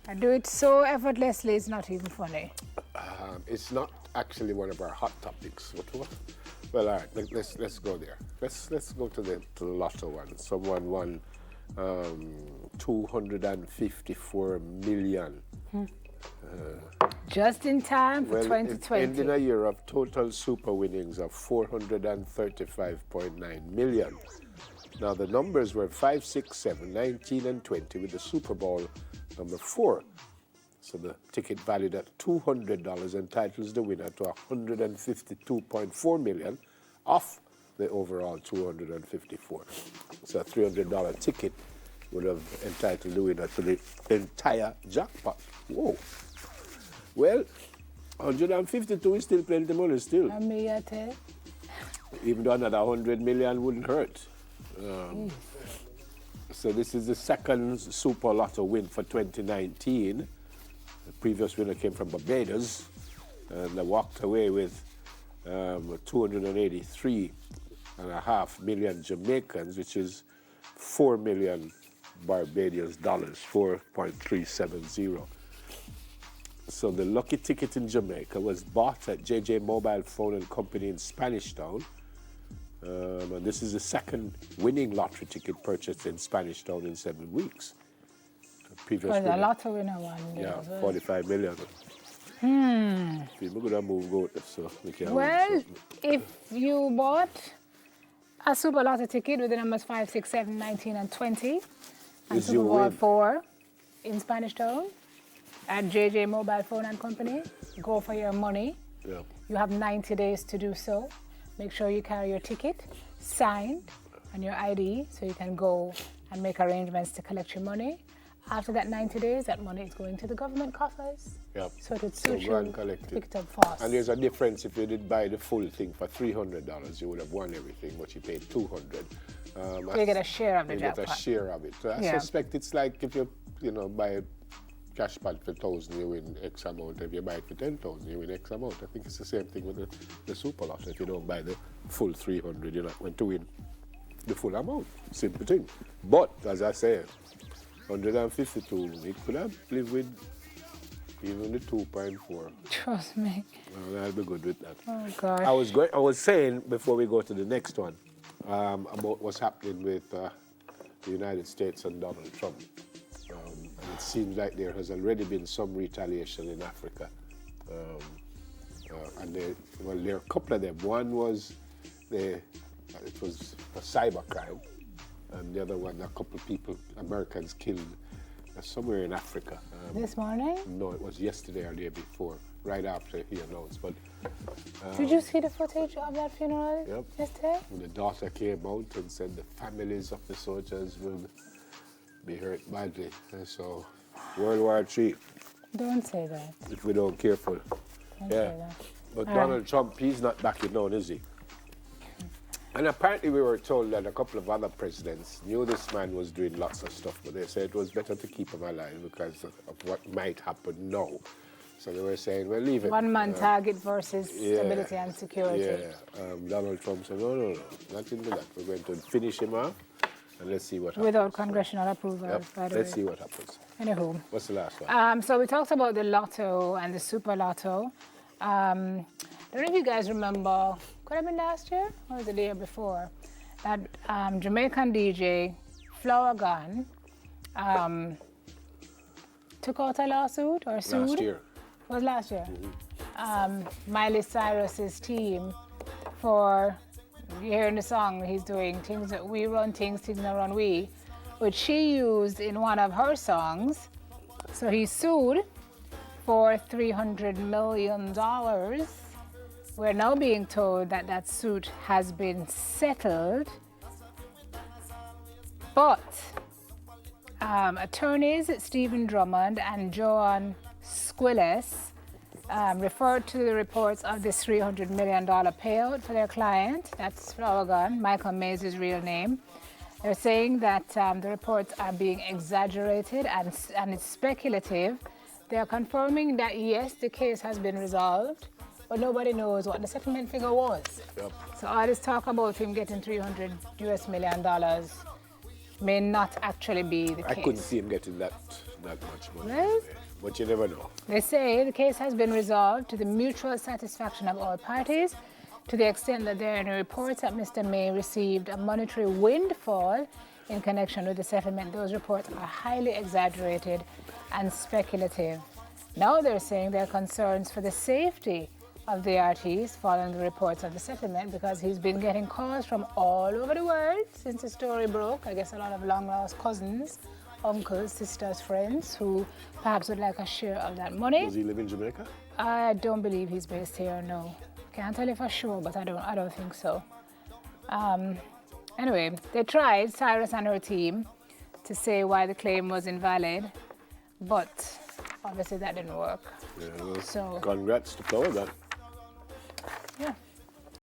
I do it so effortlessly, it's not even funny. It's not actually one of our hot topics. What? Well, all right, let's go there. Let's go to the lotto one. Someone won 254 million. Just in time for 2020. Ending a year of total super winnings of 435.9 million. Now the numbers were 5, 6, 7, 19, and 20 with the Super Bowl number 4. So the ticket valued at $200 entitles the winner to 152.4 million off the overall 254. So a $300 ticket would have entitled the winner to the entire jackpot. Whoa. Well, 152 is still plenty of money still. Even though another 100 million wouldn't hurt. So this is the second Super Lotto win for 2019. The previous winner came from Barbados, and they walked away with 283.5 million Jamaicans, which is 4 million Barbados dollars, 4.370. So the lucky ticket in Jamaica was bought at JJ Mobile Phone and Company in Spanish Town. And this is the second winning lottery ticket purchased in Spanish Town in 7 weeks. Previous winner, a lotto winner one. Yeah, 45 million. People could have moved out, so we can. Well, if you bought a Super Lotto ticket with the numbers 5, 6, 7, 19, and 20, and Super Bowl 4 in Spanish Town at JJ Mobile Phone and Company, go for your money. Yeah. You have 90 days to do so. Make sure you carry your ticket signed and your ID so you can go and make arrangements to collect your money. After that 90 days, that money is going to the government coffers. Yep. So it would suit you to pick it up fast. And there's a difference. If you did buy the full thing for $300, you would have won everything, but you paid $200. So you get a share of the jackpot. You get a share of it. So I suspect it's like if you buy a cash pot for 1,000, you win X amount. If you buy it for 10,000, you win X amount. I think it's the same thing with the Super Lotto. If you don't buy the full 300, you're not going to win the full amount. Simple thing. But as I say, 152, it could have lived with even the 2.4. Trust me. Well, I'll be good with that. Oh gosh. I was saying before we go to the next one about what's happening with the United States and Donald Trump. And it seems like there has already been some retaliation in Africa. And there are a couple of them. One was it was a cybercrime, and the other one, a couple of people, Americans killed somewhere in Africa. This morning? No, it was yesterday or the day before, right after he announced. But did you see the footage of that funeral yesterday? And the daughter came out and said the families of the soldiers will be hurt badly. And so, World War III. Don't say that. If we don't careful. Don't say that. But Donald Trump, he's not backing down, is he? And apparently we were told that a couple of other presidents knew this man was doing lots of stuff, but they said it was better to keep him alive because of what might happen now. So they were saying, well, leave it. One-man target versus stability and security. Yeah. Donald Trump said, no, not into that. We're going to finish him off, and let's see what happens. Without congressional approval, by the way. Let's see what happens. Anywho. What's the last one? So we talked about the Lotto and the Super Lotto. I don't know if you guys remember, could have been last year or was it the year before, that Jamaican DJ Flower Gun took out a lawsuit or sued. Last year. It was last year. Miley Cyrus's team for, you hear in the song, he's doing things that we run things that run we, which she used in one of her songs. So he sued for $300 million. We're now being told that that suit has been settled, but attorneys Stephen Drummond and Joan Squilles referred to the reports of this $300 million payout for their client. That's Flower Gun, Michael Mays' real name. They're saying that the reports are being exaggerated and it's speculative. They're confirming that, yes, the case has been resolved, but nobody knows what the settlement figure was. Yep. So all this talk about him getting $300 million may not actually be the case. I couldn't see him getting that that much money. Well, But you never know. they say the case has been resolved to the mutual satisfaction of all parties, to the extent that there are any reports that Mr. May received a monetary windfall in connection with the settlement. Those reports are highly exaggerated and speculative. Now they're saying there are concerns for the safety of the artist following the reports of the settlement, because he's been getting calls from all over the world since the story broke. I guess a lot of long-lost cousins, uncles, sisters, friends who perhaps would like a share of that money. Does he live in Jamaica? I don't believe he's based here, no. Can't tell you for sure, but I don't think so. Anyway, they tried, Cyrus and her team, to say why the claim was invalid, but obviously that didn't work. Yeah, well, So- congrats to Flower Gun. Yeah.